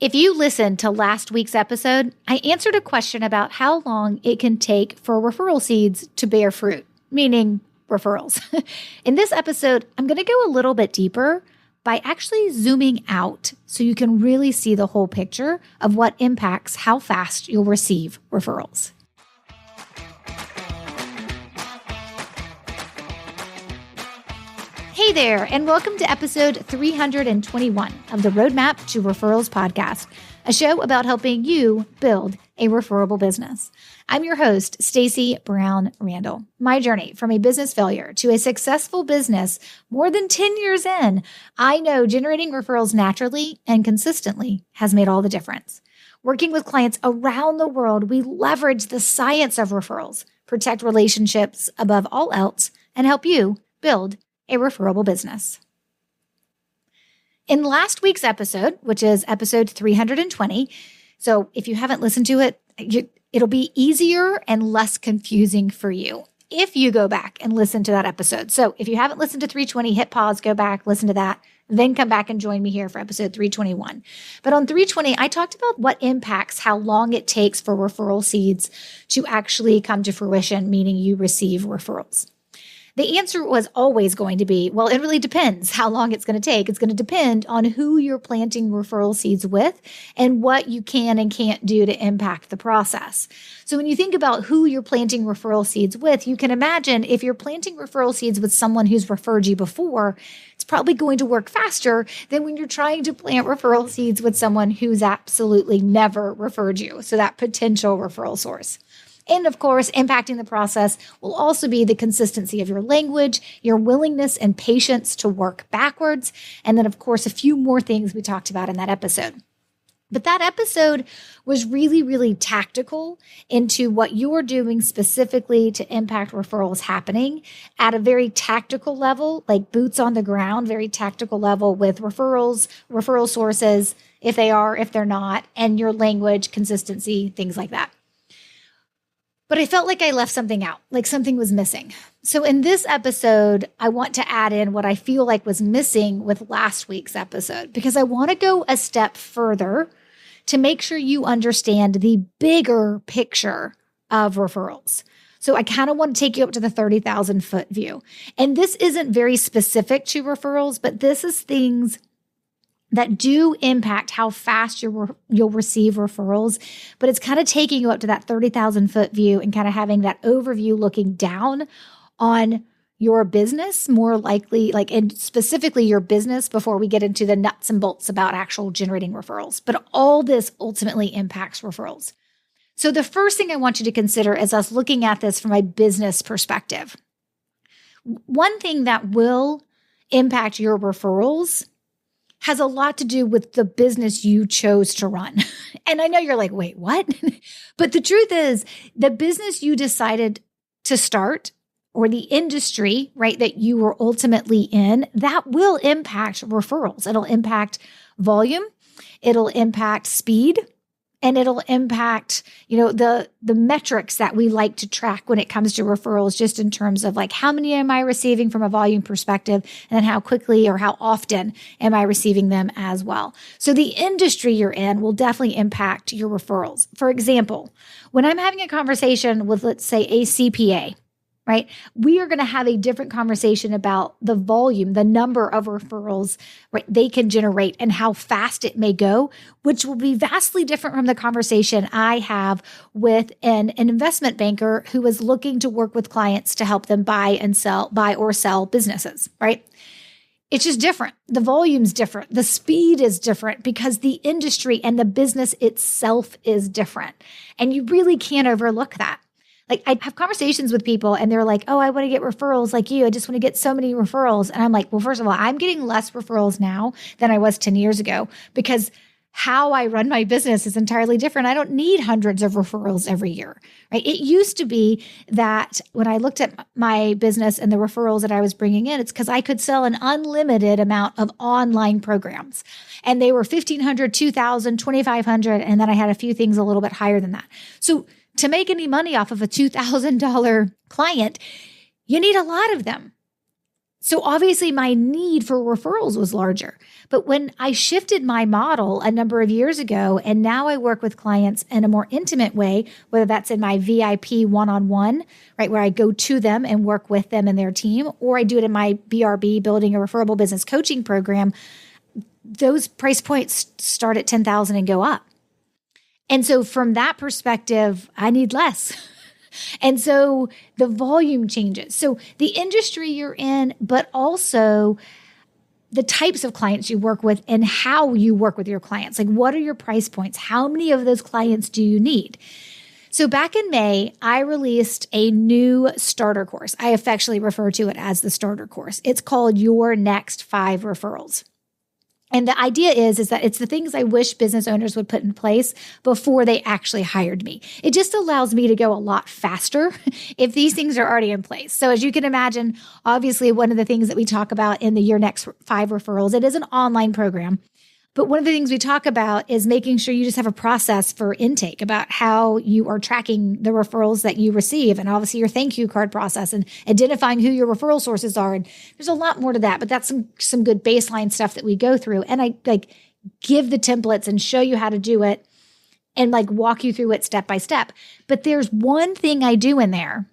If you listened to last week's episode, I answered a question about how long it can take for referral seeds to bear fruit, meaning referrals. In this episode, I'm going to go a little bit deeper by actually zooming out so you can really see the whole picture of what impacts how fast you'll receive referrals. Hey there, and welcome to episode 321 of the Roadmap to Referrals podcast, a show about helping you build a referable business. I'm your host, Stacey Brown Randall. My journey from a business failure to a successful business more than 10 years in, I know generating referrals naturally and consistently has made all the difference. Working with clients around the world, we leverage the science of referrals, protect relationships above all else, and help you build a referable business. In last week's episode, which is episode 320, so if you haven't listened to it, it'll be easier and less confusing for you if you go back and listen to that episode. So if you haven't listened to 320, hit pause, go back, listen to that, then come back and join me here for episode 321. But on 320, I talked about what impacts how long it takes for referral seeds to actually come to fruition, meaning you receive referrals. The answer was always going to be, well, it really depends how long it's going to take. It's going to depend on who you're planting referral seeds with and what you can and can't do to impact the process. So when you think about who you're planting referral seeds with, you can imagine if you're planting referral seeds with someone who's referred you before, it's probably going to work faster than when you're trying to plant referral seeds with someone who's absolutely never referred you. So that potential referral source. And of course, impacting the process will also be the consistency of your language, your willingness and patience to work backwards, and then of course, a few more things we talked about in that episode. But that episode was really, really tactical into what you're doing specifically to impact referrals happening at a very tactical level, like boots on the ground, very tactical level with referrals, referral sources, if they are, if they're not, and your language, consistency, things like that. But I felt like I left something out, like something was missing. So in this episode, I want to add in what I feel like was missing with last week's episode, because I want to go a step further to make sure you understand the bigger picture of referrals. So I kind of want to take you up to the 30,000 foot view. And this isn't very specific to referrals, but this is things that do impact how fast you'll receive referrals, but it's kind of taking you up to that 30,000 foot view and kind of having that overview looking down on your business, more likely, and specifically your business before we get into the nuts and bolts about actual generating referrals. But all this ultimately impacts referrals. So the first thing I want you to consider is us looking at this from a business perspective. One thing that will impact your referrals has a lot to do with the business you chose to run. And I know you're like, wait, what? But the truth is, the business you decided to start or the industry, right, that you were ultimately in, that will impact referrals. It'll impact volume, it'll impact speed, and it'll impact, the metrics that we like to track when it comes to referrals, just in terms of like, how many am I receiving from a volume perspective, and then how quickly or how often am I receiving them as well. So the industry you're in will definitely impact your referrals. For example, when I'm having a conversation with, let's say, a CPA, right? We are going to have a different conversation about the volume, the number of referrals, right, they can generate and how fast it may go, which will be vastly different from the conversation I have with an investment banker who is looking to work with clients to help them buy or sell businesses, right? It's just different. The volume's different. The speed is different because the industry and the business itself is different. And you really can't overlook that. Like, I have conversations with people and they're like, oh, I want to get referrals like you. I just want to get so many referrals. And I'm like, well, first of all, I'm getting less referrals now than I was 10 years ago because how I run my business is entirely different. I don't need hundreds of referrals every year, right? It used to be that when I looked at my business and the referrals that I was bringing in, it's because I could sell an unlimited amount of online programs. And they were 1,500, 2,000, 2,500. And then I had a few things a little bit higher than that. So to make any money off of a $2,000 client, you need a lot of them. So obviously my need for referrals was larger. But when I shifted my model a number of years ago, and now I work with clients in a more intimate way, whether that's in my VIP one-on-one, right, where I go to them and work with them and their team, or I do it in my BRB, Building a Referable Business Coaching Program, those price points start at $10,000 and go up. And so from that perspective, I need less. And so the volume changes. So the industry you're in, but also the types of clients you work with and how you work with your clients. Like, what are your price points? How many of those clients do you need? So back in May, I released a new starter course. I affectionately refer to it as the starter course. It's called Your Next 5 Referrals. And the idea is that it's the things I wish business owners would put in place before they actually hired me. It just allows me to go a lot faster if these things are already in place. So as you can imagine, obviously one of the things that we talk about in the Your Next 5 Referrals, it is an online program. But one of the things we talk about is making sure you just have a process for intake about how you are tracking the referrals that you receive, and obviously your thank you card process and identifying who your referral sources are. And there's a lot more to that, but that's some good baseline stuff that we go through. And I give the templates and show you how to do it and walk you through it step by step. But there's one thing I do in there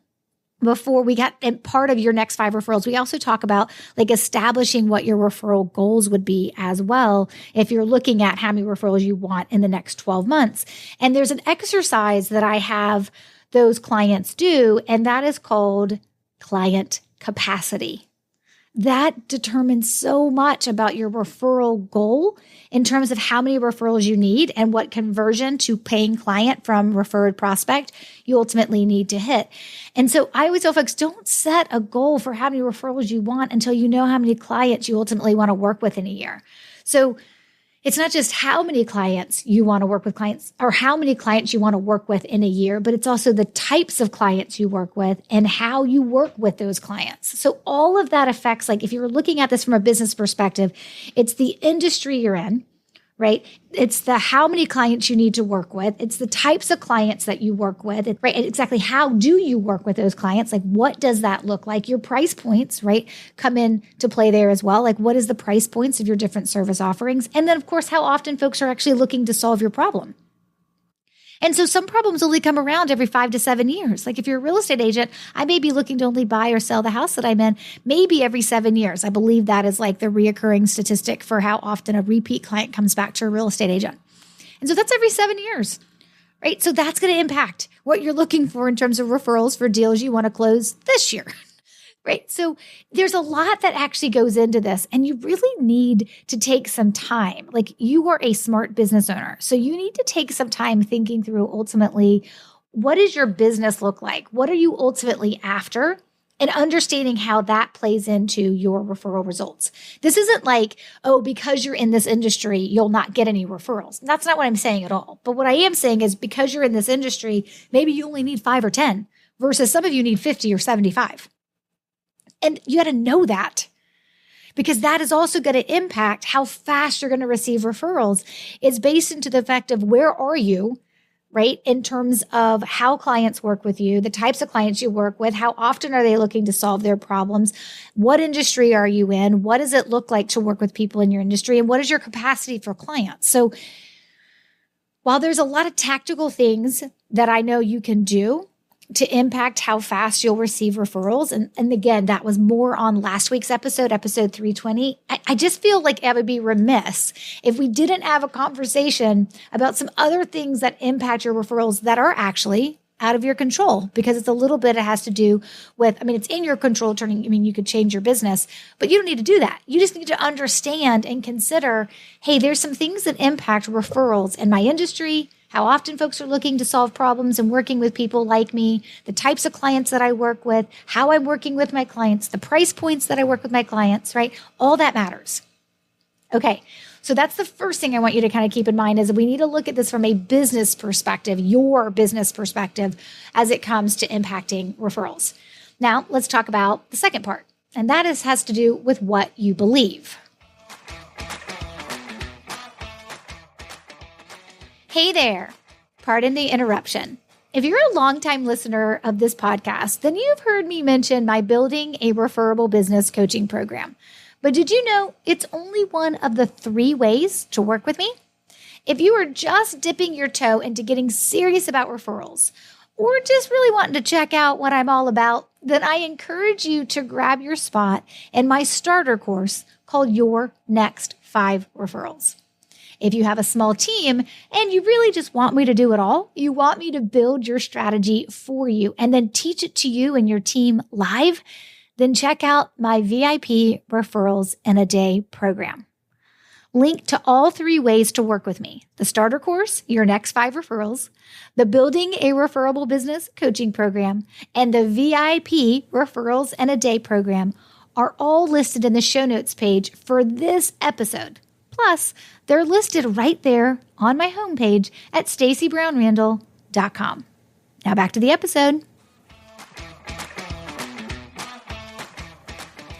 before we got and part of Your Next 5 Referrals. We also talk about establishing what your referral goals would be as well, if you're looking at how many referrals you want in the next 12 months. And there's an exercise that I have those clients do, and that is called client capacity. That determines so much about your referral goal in terms of how many referrals you need and what conversion to paying client from referred prospect you ultimately need to hit. And so I always tell folks, don't set a goal for how many referrals you want until you know how many clients you ultimately want to work with in a year. So it's not just how many clients you want to work with clients or how many clients you want to work with in a year, but it's also the types of clients you work with and how you work with those clients. So all of that affects, if you're looking at this from a business perspective, it's the industry you're in, right? It's the how many clients you need to work with. It's the types of clients that you work with, right? And exactly how do you work with those clients? What does that look like? Your price points, right, come in to play there as well. What is the price points of your different service offerings? And then, of course, how often folks are actually looking to solve your problem. And so some problems only come around every 5 to 7 years. If you're a real estate agent, I may be looking to only buy or sell the house that I'm in maybe every 7 years. I believe that is the reoccurring statistic for how often a repeat client comes back to a real estate agent. And so that's every 7 years, right? So that's going to impact what you're looking for in terms of referrals for deals you want to close this year. Right. So there's a lot that actually goes into this, and you really need to take some time. You are a smart business owner, so you need to take some time thinking through ultimately, what does your business look like? What are you ultimately after? And understanding how that plays into your referral results. This isn't because you're in this industry, you'll not get any referrals. That's not what I'm saying at all. But what I am saying is because you're in this industry, maybe you only need 5 or 10 versus some of you need 50 or 75. And you got to know that, because that is also going to impact how fast you're going to receive referrals. It's based into the fact of where are you, right, in terms of how clients work with you, the types of clients you work with, how often are they looking to solve their problems, what industry are you in, what does it look like to work with people in your industry, and what is your capacity for clients? So while there's a lot of tactical things that I know you can do to impact how fast you'll receive referrals. And again, that was more on last week's episode 320. I just feel like I would be remiss if we didn't have a conversation about some other things that impact your referrals that are actually out of your control, because it's a little bit, it has to do with, it's in your control you could change your business, but you don't need to do that. You just need to understand and consider, hey, there's some things that impact referrals in my industry, how often folks are looking to solve problems and working with people like me, the types of clients that I work with, how I'm working with my clients, the price points that I work with my clients, right? All that matters. Okay. So that's the first thing I want you to kind of keep in mind, is that we need to look at this from a business perspective, your business perspective, as it comes to impacting referrals. Now, let's talk about the second part, and that has to do with what you believe. Hey there. Pardon the interruption. If you're a longtime listener of this podcast, then you've heard me mention my Building a Referable Business coaching program. But did you know it's only one of the 3 ways to work with me? If you are just dipping your toe into getting serious about referrals, or just really wanting to check out what I'm all about, then I encourage you to grab your spot in my starter course called Your Next 5 Referrals. If you have a small team and you really just want me to do it all, you want me to build your strategy for you and then teach it to you and your team live, then check out my VIP Referrals in a Day program. Link to all 3 ways to work with me: the starter course, Your Next 5 Referrals, the Building a Referable Business coaching program, and the VIP Referrals in a Day program are all listed in the show notes page for this episode. Plus, they're listed right there on my homepage at stacybrownrandall.com. Now back to the episode.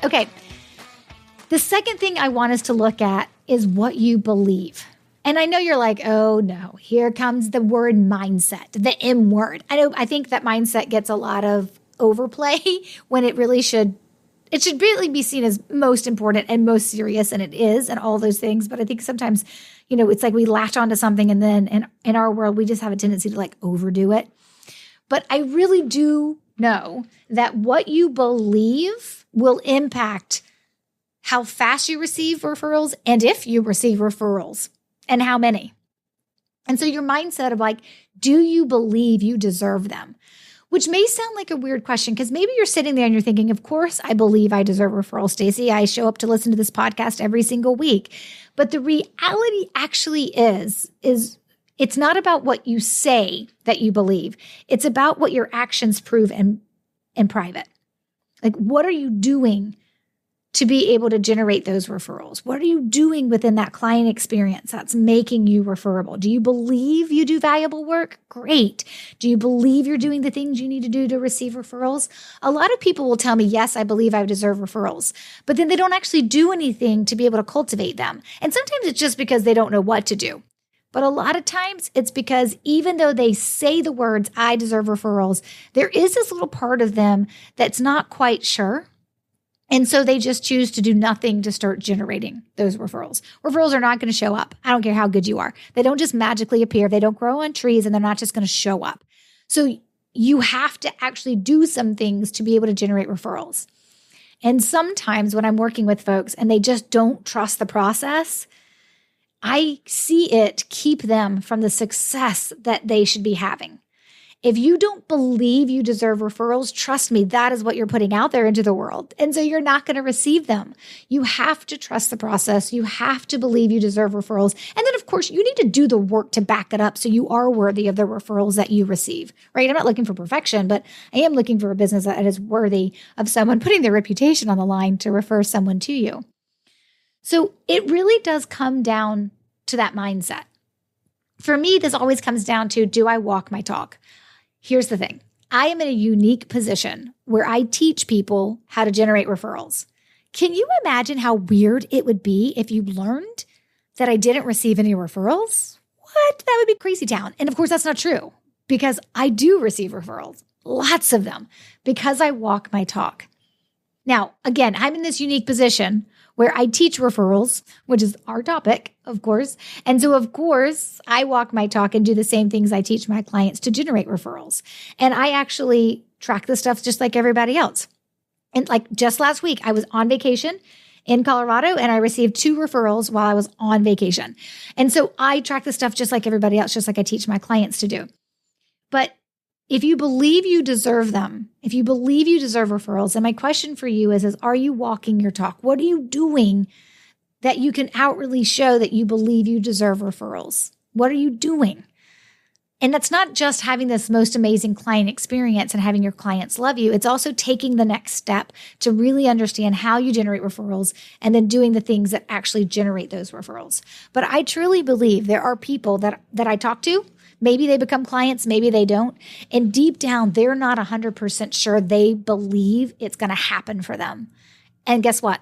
Okay, the second thing I want us to look at is what you believe. And I know you're like, oh no, here comes the word mindset, the M word. I think that mindset gets a lot of overplay when it should really be seen as most important and most serious, and it is, and all those things. But I think sometimes, it's like we latch onto something and then in our world, we just have a tendency to overdo it. But I really do know that what you believe will impact how fast you receive referrals and if you receive referrals and how many. And so your mindset of do you believe you deserve them? Which may sound like a weird question because maybe you're sitting there and you're thinking, of course, I believe I deserve referrals, Stacey. I show up to listen to this podcast every single week. But the reality actually is it's not about what you say that you believe. It's about what your actions prove in private. What are you doing to be able to generate those referrals? What are you doing within that client experience that's making you referable? Do you believe you do valuable work? Great. Do you believe you're doing the things you need to do to receive referrals? A lot of people will tell me, yes, I believe I deserve referrals, but then they don't actually do anything to be able to cultivate them. And sometimes it's just because they don't know what to do. But a lot of times it's because even though they say the words, I deserve referrals, there is this little part of them that's not quite sure. And so they just choose to do nothing to start generating those referrals. Referrals are not going to show up. I don't care how good you are. They don't just magically appear. They don't grow on trees, and they're not just going to show up. So you have to actually do some things to be able to generate referrals. And sometimes when I'm working with folks and they just don't trust the process, I see it keep them from the success that they should be having. If you don't believe you deserve referrals, trust me, that is what you're putting out there into the world. And so you're not going to receive them. You have to trust the process. You have to believe you deserve referrals. And then, of course, you need to do the work to back it up so you are worthy of the referrals that you receive, right? I'm not looking for perfection, but I am looking for a business that is worthy of someone putting their reputation on the line to refer someone to you. So it really does come down to that mindset. For me, this always comes down to, do I walk my talk? Here's the thing. I am in a unique position where I teach people how to generate referrals. Can you imagine how weird it would be if you learned that I didn't receive any referrals? What? That would be crazy town. And of course, that's not true because I do receive referrals, lots of them, because I walk my talk. Now, again, I'm in this unique position where I teach referrals, which is our topic, of course. And so, of course, I walk my talk and do the same things I teach my clients to generate referrals. And I actually track the stuff just like everybody else. And just last week, I was on vacation in Colorado and I received 2 referrals while I was on vacation. And so I track the stuff just like everybody else, just like I teach my clients to do. But if you believe you deserve them, if you believe you deserve referrals, then my question for you is are you walking your talk? What are you doing that you can outwardly show that you believe you deserve referrals? What are you doing? And that's not just having this most amazing client experience and having your clients love you. It's also taking the next step to really understand how you generate referrals and then doing the things that actually generate those referrals. But I truly believe there are people that I talk to. Maybe they become clients, maybe they don't. And deep down, they're not 100% sure they believe it's going to happen for them. And guess what?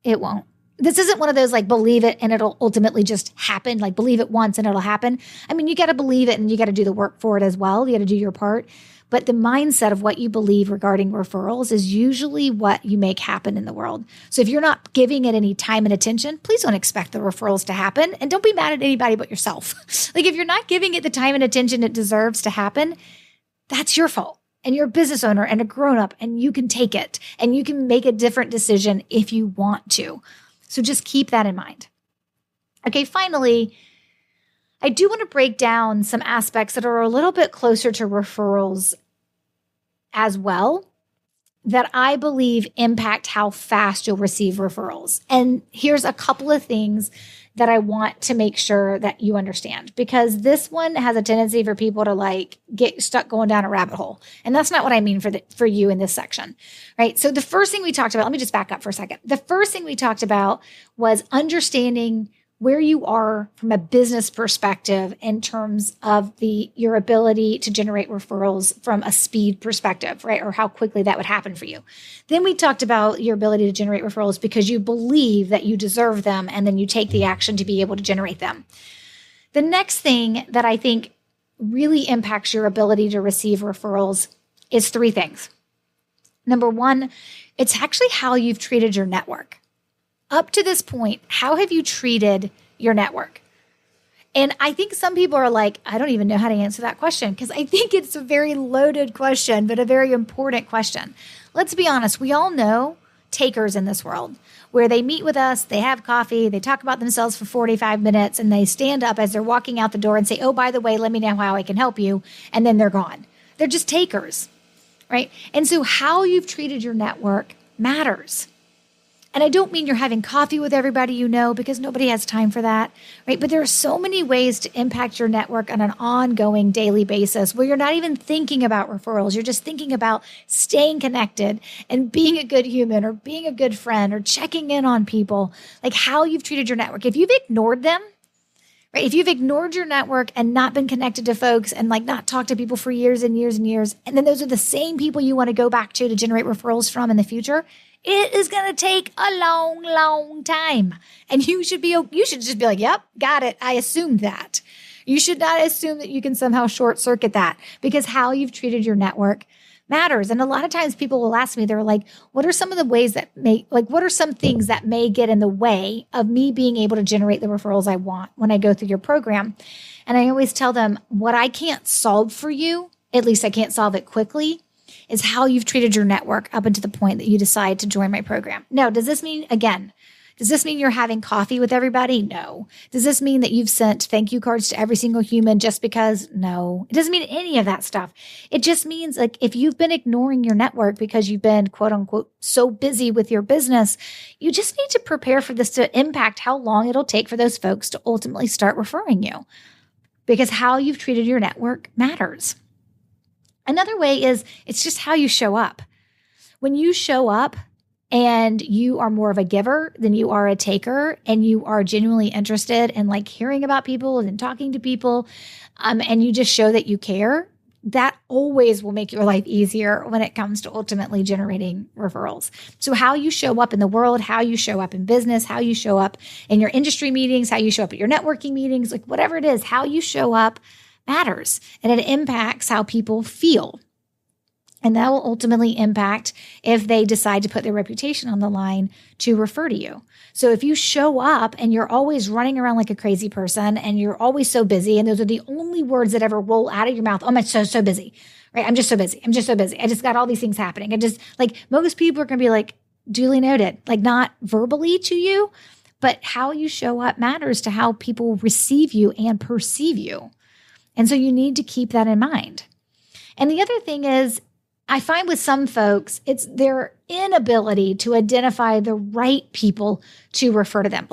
It won't. This isn't one of those like believe it and it'll ultimately just happen, like believe it once and it'll happen. I mean, you got to believe it and you got to do the work for it as well. You got to do your part. But the mindset of what you believe regarding referrals is usually what you make happen in the world. So if you're not giving it any time and attention, please don't expect the referrals to happen. And don't be mad at anybody but yourself. Like if you're not giving it the time and attention it deserves to happen, that's your fault. And you're a business owner and a grown-up and you can take it and you can make a different decision if you want to. So just keep that in mind. Okay, finally, I do want to break down some aspects that are a little bit closer to referrals as well that I believe impact how fast you'll receive referrals. And here's a couple of things that I want to make sure that you understand, because this one has a tendency for people to like get stuck going down a rabbit hole. And that's not what I mean for you in this section, right? So the first thing we talked about, let me just back up for a second. The first thing we talked about was understanding where you are from a business perspective in terms of your ability to generate referrals from a speed perspective, right? Or how quickly that would happen for you. Then we talked about your ability to generate referrals because you believe that you deserve them and then you take the action to be able to generate them. The next thing that I think really impacts your ability to receive referrals is three things. Number one, it's actually how you've treated your network. Up to this point, how have you treated your network? And I think some people are like, I don't even know how to answer that question because I think it's a very loaded question, but a very important question. Let's be honest. We all know takers in this world where they meet with us, they have coffee, they talk about themselves for 45 minutes, and they stand up as they're walking out the door and say, oh, by the way, let me know how I can help you. And then they're gone. They're just takers, right? And so how you've treated your network matters. And I don't mean you're having coffee with everybody you know because nobody has time for that, right? But there are so many ways to impact your network on an ongoing daily basis where you're not even thinking about referrals. You're just thinking about staying connected and being a good human or being a good friend or checking in on people, like how you've treated your network. If you've ignored them, right? If you've ignored your network and not been connected to folks and like not talked to people for years and years and years, and then those are the same people you want to go back to generate referrals from in the future, it is going to take a long, long time. And you should just be like, yep, got it. I assumed that. You should not assume that you can somehow short circuit that because how you've treated your network matters. And a lot of times people will ask me, they're like, what are some of the ways that what are some things that may get in the way of me being able to generate the referrals I want when I go through your program? And I always tell them what I can't solve for you, at least I can't solve it quickly, is how you've treated your network up until the point that you decide to join my program. Now, does this mean you're having coffee with everybody? No. Does this mean that you've sent thank you cards to every single human just because? No. It doesn't mean any of that stuff. It just means like if you've been ignoring your network because you've been quote unquote so busy with your business, you just need to prepare for this to impact how long it'll take for those folks to ultimately start referring you because how you've treated your network matters. Another way is it's just how you show up. When you show up and you are more of a giver than you are a taker and you are genuinely interested in like hearing about people and talking to people and you just show that you care, that always will make your life easier when it comes to ultimately generating referrals. So how you show up in the world, how you show up in business, how you show up in your industry meetings, how you show up at your networking meetings, like whatever it is, how you show up matters and it impacts how people feel. And that will ultimately impact if they decide to put their reputation on the line to refer to you. So if you show up and you're always running around like a crazy person and you're always so busy and those are the only words that ever roll out of your mouth, oh, I'm so busy, right? I'm just so busy. I just got all these things happening. And just like most people are going to be like duly noted, like not verbally to you, but how you show up matters to how people receive you and perceive you. And so you need to keep that in mind. And the other thing is, I find with some folks, it's their inability to identify the right people to refer to them.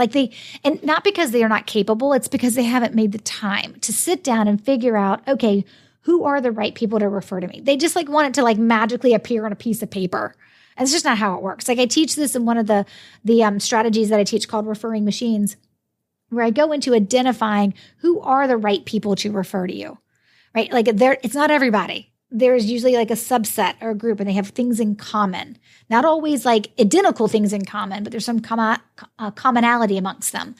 And not because they are not capable, it's because they haven't made the time to sit down and figure out, okay, who are the right people to refer to me? They just like want it to like magically appear on a piece of paper. And it's just not how it works. Like I teach this in one of the strategies that I teach called Referring Machines, where I go into identifying who are the right people to refer to you, right? Like it's not everybody. there's usually like a subset or a group and they have things in common. Not always like identical things in common, but there's some commonality amongst them.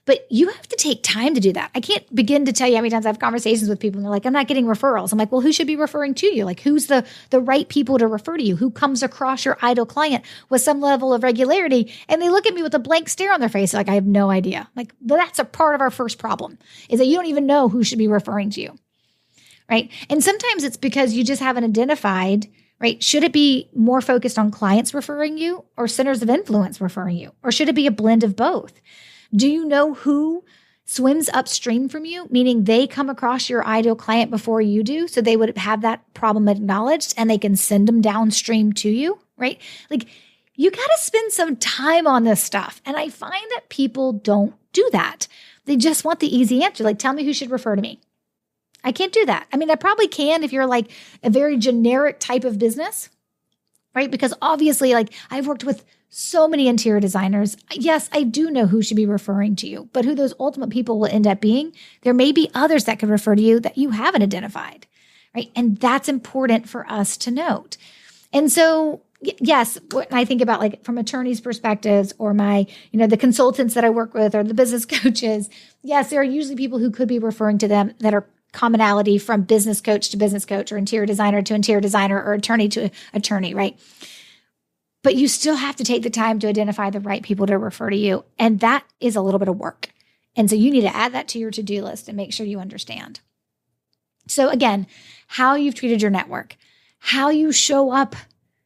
But you have to take time to do that. I can't begin to tell you how many times I have conversations with people and they're like, I'm not getting referrals. I'm like, well, who should be referring to you? Like, who's the right people to refer to you? Who comes across your ideal client with some level of regularity? And they look at me with a blank stare on their face. Like, I have no idea. Like, that's a part of our first problem is that you don't even know who should be referring to you, right? And sometimes it's because you just haven't identified, right? Should it be more focused on clients referring you or centers of influence referring you? Or should it be a blend of both? Do you know who swims upstream from you, meaning they come across your ideal client before you do, so they would have that problem acknowledged and they can send them downstream to you, right? Like, you got to spend some time on this stuff. And I find that people don't do that. They just want the easy answer. Like, tell me who should refer to me. I can't do that. I mean, I probably can if you're like a very generic type of business, right? Because obviously, like, I've worked with so many interior designers. Yes, I do know who should be referring to you, but who those ultimate people will end up being, there may be others that could refer to you that you haven't identified, right? And that's important for us to note. And so, yes, when I think about like from attorneys' perspectives or my, the consultants that I work with or the business coaches, yes, there are usually people who could be referring to them that are commonality from business coach to business coach or interior designer to interior designer or attorney to attorney, right? But you still have to take the time to identify the right people to refer to you. And that is a little bit of work. And so you need to add that to your to-do list and make sure you understand. So again, how you've treated your network, how you show up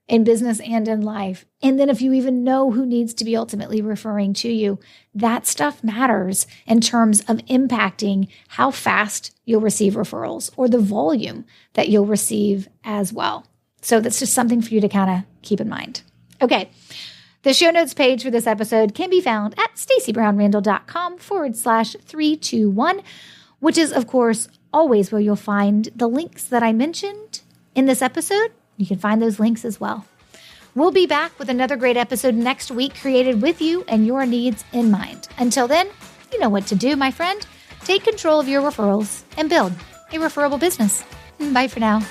in business and in life. And then if you even know who needs to be ultimately referring to you, that stuff matters in terms of impacting how fast you'll receive referrals or the volume that you'll receive as well. So that's just something for you to kind of keep in mind. Okay. The show notes page for this episode can be found at stacybrownrandall.com/321, which is, of course, always where you'll find the links that I mentioned in this episode. You can find those links as well. We'll be back with another great episode next week, created with you and your needs in mind. Until then, you know what to do, my friend. Take control of your referrals and build a referable business. Bye for now.